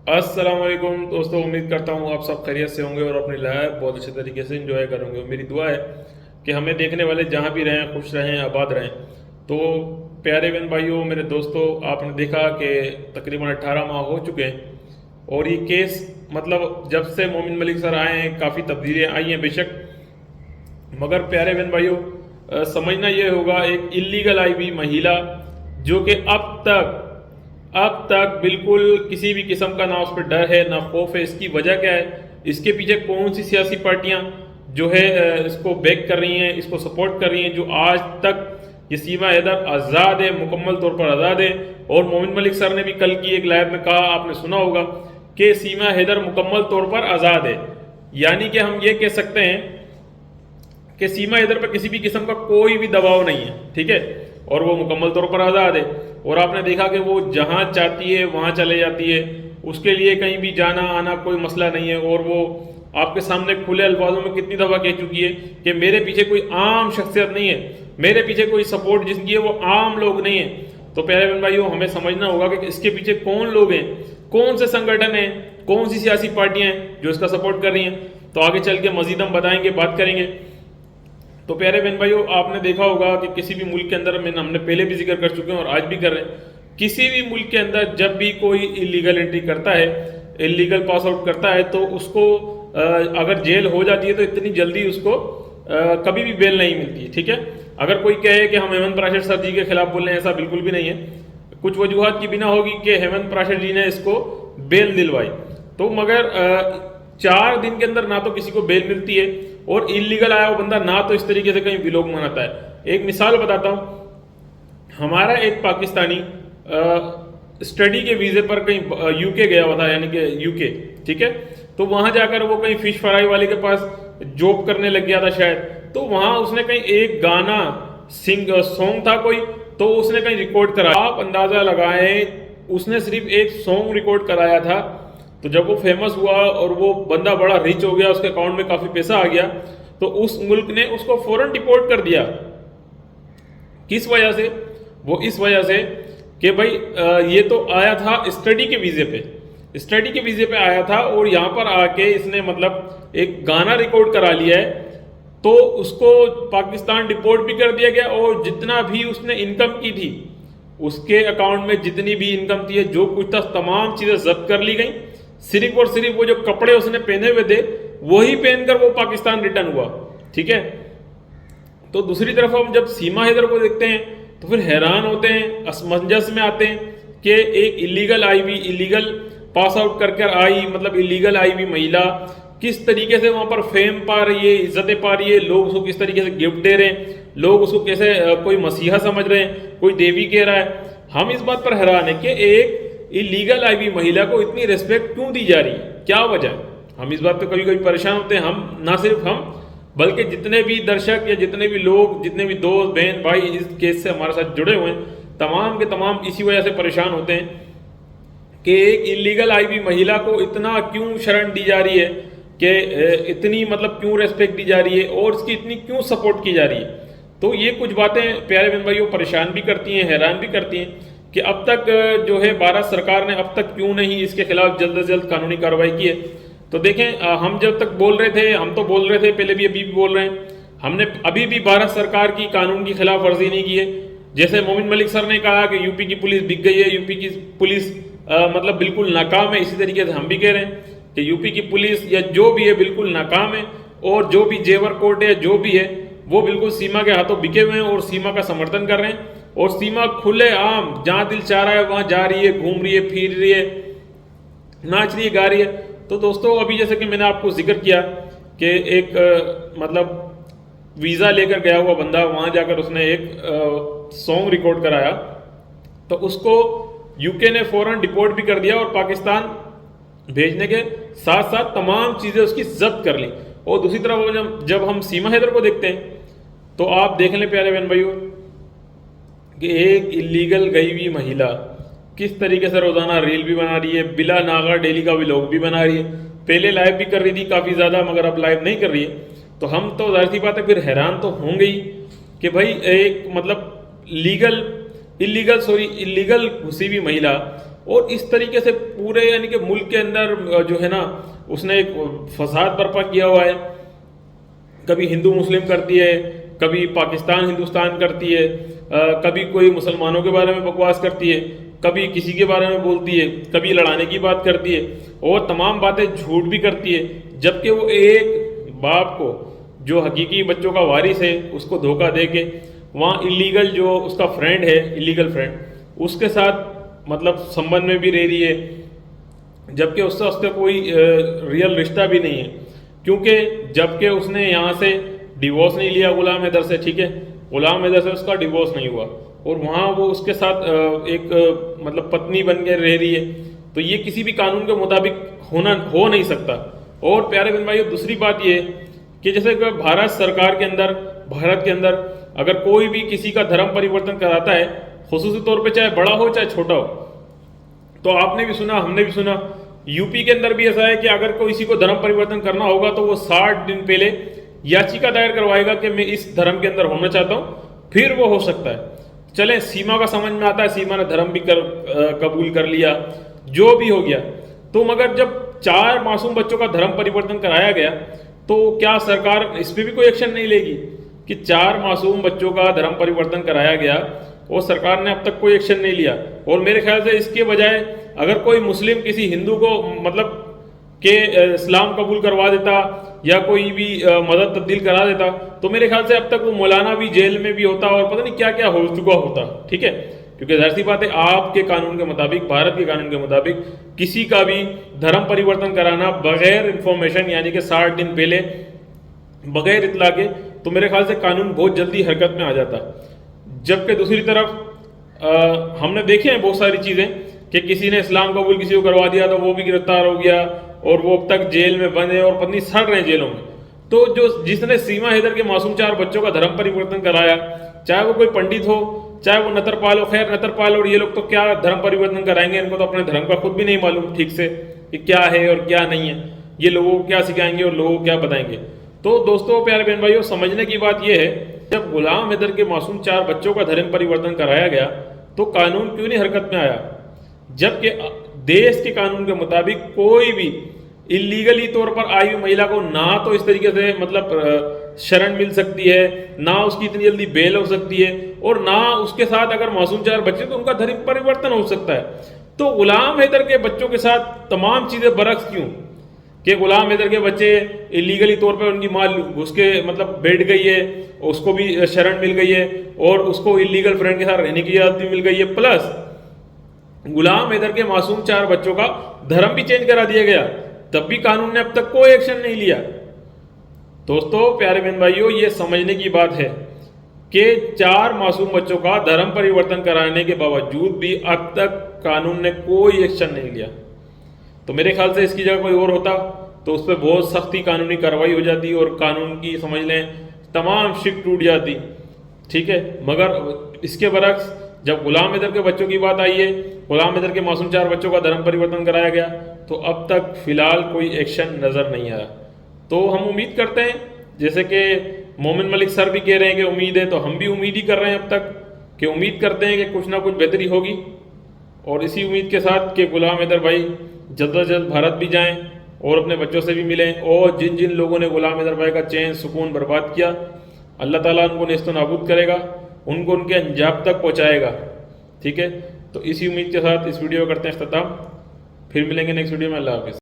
अस्सलाम वालेकुम दोस्तों, उम्मीद करता हूँ आप सब खैरियत से होंगे और अपनी लाइफ बहुत अच्छे तरीके से एंजॉय करेंगे। मेरी दुआ है कि हमें देखने वाले जहाँ भी रहें खुश रहें, आबाद रहें। तो प्यारे बहन भाइयों, मेरे दोस्तों, आपने देखा कि तकरीबन 18 माह हो चुके हैं और ये केस मतलब जब से मोमिन मलिक सर आए हैं काफ़ी तब्दीलियाँ आई हैं बेशक, मगर प्यारे बहन भाइयों समझना ये होगा, एक इलीगल आई हुई महिला जो कि अब तक बिल्कुल किसी भी किस्म का ना उस पर डर है ना खौफ है। इसकी वजह क्या है? इसके पीछे कौन सी सियासी पार्टियां जो है इसको बैक कर रही हैं, इसको सपोर्ट कर रही हैं, जो आज तक ये सीमा हैदर आज़ाद है, मुकम्मल तौर पर आज़ाद है। और मोमिन मलिक सर ने भी कल की एक लाइव में कहा, आपने सुना होगा कि सीमा हैदर मुकम्मल तौर पर आज़ाद है। यानी कि हम ये कह सकते हैं कि सीमा हैदर पर किसी भी किस्म का कोई भी दबाव नहीं है, ठीक है, और वो मुकम्मल तौर पर आज़ाद है। और आपने देखा कि वो जहाँ चाहती है वहाँ चले जाती है, उसके लिए कहीं भी जाना आना कोई मसला नहीं है। और वो आपके सामने खुले अल्फाजों में कितनी दफ़ा कह चुकी है कि मेरे पीछे कोई आम शख्सियत नहीं है, मेरे पीछे कोई सपोर्ट जिसकी है वो आम लोग नहीं है। तो प्यारे बहन भाइयों, हमें समझना होगा कि इसके पीछे कौन लोग हैं, कौन से संगठन हैं, कौन सी सियासी पार्टियां हैं जो इसका सपोर्ट कर रही हैं। तो आगे चल के मजीद हम बताएंगे, बात करेंगे। तो प्यारे बहन भाइयों, आपने देखा होगा कि किसी भी मुल्क के अंदर, हमने पहले भी जिक्र कर चुके हैं और आज भी कर रहे हैं, किसी भी मुल्क के अंदर जब भी कोई इलीगल एंट्री करता है, इलीगल पास आउट करता है, तो उसको अगर जेल हो जाती है तो इतनी जल्दी उसको कभी भी बेल नहीं मिलती है, ठीक है। अगर कोई कहे कि हम हेमंत प्राशर सर जी के खिलाफ बोल रहे हैं, ऐसा बिल्कुल भी नहीं है। कुछ वजूहत की बिना होगी कि हेमंत प्राशर जी ने इसको बेल दिलवाई, तो मगर 4 दिन के अंदर ना तो किसी को बेल मिलती है और इलीगल आया हुआ बंदा ना तो इस तरीके से कहीं विलोक मनाता है। एक मिसाल बताता हूं, हमारा एक पाकिस्तानी स्टडी के वीजे पर कहीं यूके गया हुआ था, यानी कि यूके, ठीक है। तो वहां जाकर वो कहीं फिश फ्राई वाले के पास जॉब करने लग गया था शायद। तो वहां उसने कहीं एक गाना सॉन्ग था कोई, तो उसने कहीं रिकॉर्ड कराया। आप अंदाजा लगाएं, उसने सिर्फ एक सॉन्ग रिकॉर्ड कराया था। तो जब वो फेमस हुआ और वो बंदा बड़ा रिच हो गया, उसके अकाउंट में काफी पैसा आ गया, तो उस मुल्क ने उसको फौरन डिपोर्ट कर दिया। किस वजह से? वो इस वजह से कि भाई ये तो आया था स्टडी के वीजे पे, स्टडी के वीजे पे आया था और यहाँ पर आके इसने मतलब एक गाना रिकॉर्ड करा लिया है, तो उसको पाकिस्तान डिपोर्ट भी कर दिया गया। और जितना भी उसने इनकम की थी, उसके अकाउंट में जितनी भी इनकम थी, जो कुछ था, तमाम चीजें जब्त कर ली गई। सिर्फ और सिर्फ वो जो कपड़े उसने पहने हुए थे वही पहनकर वो पाकिस्तान रिटर्न हुआ, ठीक है। तो दूसरी तरफ हम जब सीमा हैदर को देखते हैं तो फिर हैरान होते हैं, असमंजस में आते हैं कि एक इलीगल आई हुई, इलीगल पास आउट कर कर आई, मतलब इलीगल आई हुई महिला किस तरीके से वहां पर फेम पा रही है, इज्जतें पा रही है, लोग उसको किस तरीके से गिफ्ट दे रहे हैं, लोग उसको कैसे कोई मसीहा समझ रहे हैं, कोई देवी कह रहा है। हम इस बात पर हैरान है कि एक इलीगल आई हुई महिला को इतनी रिस्पेक्ट क्यों दी जा रही है, क्या वजह है? हम इस बात पे कभी कभी परेशान होते हैं। हम ना सिर्फ हम, बल्कि जितने भी दर्शक या जितने भी लोग, जितने भी दोस्त बहन भाई इस केस से हमारे साथ जुड़े हुए हैं, तमाम के तमाम इसी वजह से परेशान होते हैं कि एक इलीगल आई हुई महिला को इतना क्यों शरण दी जा रही है, कि इतनी मतलब क्यों रेस्पेक्ट दी जा रही है और इसकी इतनी क्यों सपोर्ट की जा रही है। तो ये कुछ बातें प्यारे बहन भाइयों परेशान भी करती हैं, हैरान भी करती हैं कि अब तक जो है भारत सरकार ने अब तक क्यों नहीं इसके खिलाफ जल्द से जल्द कानूनी कार्रवाई की है। तो देखें, हम जब तक बोल रहे थे, हम तो बोल रहे थे पहले भी, अभी भी बोल रहे हैं, हमने अभी भी भारत सरकार की कानून की खिलाफ वर्जी नहीं की है। जैसे मोमिन मलिक सर ने कहा कि यूपी की पुलिस बिक गई है, यूपी की पुलिस मतलब बिल्कुल नाकाम है, इसी तरीके से हम भी कह रहे हैं कि यूपी की पुलिस या जो भी है बिल्कुल नाकाम है। और जो भी जेवर कोर्ट है, जो भी है, वो बिल्कुल सीमा के हाथों बिके हुए हैं और सीमा का समर्थन कर रहे हैं। और सीमा खुले आम जहां दिल चाह रहा है वहां जा रही है, घूम रही है, फिर रही है, नाच रही है, गा रही है। तो दोस्तों, अभी जैसे कि मैंने आपको जिक्र किया कि एक मतलब वीजा लेकर गया हुआ बंदा, वहां जाकर उसने एक सॉन्ग रिकॉर्ड कराया, तो उसको यूके ने फौरन डिपोर्ट भी कर दिया और पाकिस्तान भेजने के साथ साथ तमाम चीजें उसकी जब्त कर ली। और दूसरी तरफ जब हम सीमा हैदर को देखते हैं तो आप देख लें प्यारे बहन भाइयों कि एक इलीगल गई हुई महिला किस तरीके से रोजाना रील भी बना रही है, बिला नागा डेली का व्लॉग भी बना रही है। पहले लाइव भी कर रही थी काफी ज्यादा, मगर अब लाइव नहीं कर रही है। तो हम तो जाहिर सी बात है फिर हैरान तो होंगे ही कि भाई एक मतलब इलीगल घुसी हुई महिला और इस तरीके से पूरे यानी कि मुल्क के अंदर जो है ना उसने एक फसाद बर्पा किया हुआ है। कभी हिंदू मुस्लिम करती है, कभी पाकिस्तान हिंदुस्तान करती है, कभी कोई मुसलमानों के बारे में बकवास करती है, कभी किसी के बारे में बोलती है, कभी लड़ाने की बात करती है और तमाम बातें झूठ भी करती है। जबकि वो एक बाप को जो हकीकी बच्चों का वारिस है उसको धोखा दे के वहाँ इलीगल जो उसका फ्रेंड है, इलीगल फ्रेंड, उसके साथ मतलब संबंध में भी रह रही है, जबकि उससे उसका कोई रियल रिश्ता भी नहीं है। क्योंकि जबकि उसने यहाँ से डिवोर्स नहीं लिया गुलाम हैदर से, ठीक है, गुलाम हैदर से उसका डिवोर्स नहीं हुआ और वहाँ वो उसके साथ एक मतलब पत्नी बन के रह रही है, तो ये किसी भी कानून के मुताबिक हो नहीं सकता। और प्यारे बहन भाइयों, दूसरी बात ये कि जैसे भारत सरकार के अंदर, भारत के अंदर अगर कोई भी किसी का धर्म परिवर्तन कराता है, खुसूसी तौर पे चाहे बड़ा हो चाहे छोटा हो, तो आपने भी सुना, हमने भी सुना, यूपी के अंदर भी ऐसा है कि अगर कोई किसी को धर्म परिवर्तन करना होगा तो वो 60 दिन पहले याचिका दायर करवाएगा कि मैं इस धर्म के अंदर होना चाहता हूं, फिर वो हो सकता है। चले सीमा का समझ में आता है, सीमा ने धर्म भी कबूल कर लिया, जो भी हो गया, तो मगर जब 4 मासूम बच्चों का धर्म परिवर्तन कराया गया तो क्या सरकार इस पर भी कोई एक्शन नहीं लेगी कि 4 मासूम बच्चों का धर्म परिवर्तन कराया गया और सरकार ने अब तक कोई एक्शन नहीं लिया। और मेरे ख्याल से इसके बजाय अगर कोई मुस्लिम किसी हिंदू को मतलब के इस्लाम कबूल करवा देता या कोई भी मदद तब्दील करा देता, तो मेरे ख्याल से अब तक वो मौलाना भी जेल में भी होता और पता नहीं क्या क्या हो चुका होता, ठीक है। क्योंकि जाहिर सी बात है, आपके कानून के मुताबिक, भारत के कानून के मुताबिक किसी का भी धर्म परिवर्तन कराना बगैर इंफॉर्मेशन यानी कि 60 दिन पहले बगैर इतला के, तो मेरे ख्याल से कानून बहुत जल्दी हरकत में आ जाता। जबकि दूसरी तरफ हमने देखे हैं बहुत सारी चीज़ें कि किसी ने इस्लाम कबूल किसी को करवा दिया तो वो भी गिरफ्तार हो गया और वो अब तक जेल में बंद है और पत्नी सड़ रहे हैं जेलों में। तो जो जिसने सीमा हैदर के मासूम 4 बच्चों का धर्म परिवर्तन कराया, चाहे वो कोई पंडित हो, चाहे वो नतरपाल हो, खैर नतरपाल और ये लोग तो क्या धर्म परिवर्तन कराएंगे, इनको तो अपने धर्म का खुद भी नहीं मालूम ठीक से कि क्या है और क्या नहीं है, ये लोगों को क्या सिखाएंगे और लोगों को क्या बताएंगे। तो दोस्तों, प्यारे बहन भाइयों, समझने की बात यह है, जब गुलाम हैदर के मासूम 4 बच्चों का धर्म परिवर्तन कराया गया तो कानून क्यों नहीं हरकत में आया, जबकि देश के कानून के मुताबिक कोई भी इलीगली तौर पर आई हुई महिला को ना तो इस तरीके से मतलब शरण मिल सकती है, ना उसकी इतनी जल्दी बेल हो सकती है, और ना उसके साथ अगर मासूम 4 बच्चे तो उनका धर्म परिवर्तन हो सकता है। तो गुलाम हैदर के बच्चों के साथ तमाम चीजें बरक्स क्यों कि गुलाम हैदर के बच्चे इलीगली तौर पर उनकी माँ उसके मतलब बैठ गई है, उसको भी शरण मिल गई है और उसको इलीगल फ्रेंड के साथ रहने की इजाजत भी मिल गई है, प्लस गुलाम हैदर के मासूम 4 बच्चों का धर्म भी चेंज करा दिया गया, तब भी कानून ने अब तक कोई एक्शन नहीं लिया। दोस्तों, प्यारे बहन भाइयों, ये समझने की बात है कि 4 मासूम बच्चों का धर्म परिवर्तन कराने के बावजूद भी अब तक कानून ने कोई एक्शन नहीं लिया। तो मेरे ख्याल से इसकी जगह कोई और होता तो उस पर बहुत सख्ती कानूनी कार्रवाई हो जाती और कानून की समझ लें तमाम शिक टूट जाती, ठीक है। मगर इसके बरक्स जब गुलाम हैदर के बच्चों की बात आई है, गुलाम हैदर के मासूम 4 बच्चों का धर्म परिवर्तन कराया गया, तो अब तक फिलहाल कोई एक्शन नजर नहीं आया। तो हम उम्मीद करते हैं, जैसे कि मोमिन मलिक सर भी कह रहे हैं कि उम्मीद है, तो हम भी उम्मीद ही कर रहे हैं अब तक कि उम्मीद करते हैं कि कुछ ना कुछ बेहतरी होगी। और इसी उम्मीद के साथ कि गुलाम हैदर भाई जल्द से जल्द भारत भी जाएं और अपने बच्चों से भी मिलें, और जिन जिन लोगों ने गुलाम हैदर भाई का चैन सुकून बर्बाद किया, अल्लाह ताला उनको नेस्तो नाबूद करेगा, उनको उनके अंजाम तक पहुँचाएगा, ठीक है। तो इसी उम्मीद के साथ इस वीडियो करते हैं इख्तिताम, फिर मिलेंगे नेक्स्ट वीडियो में। अल्लाह हाफिज़।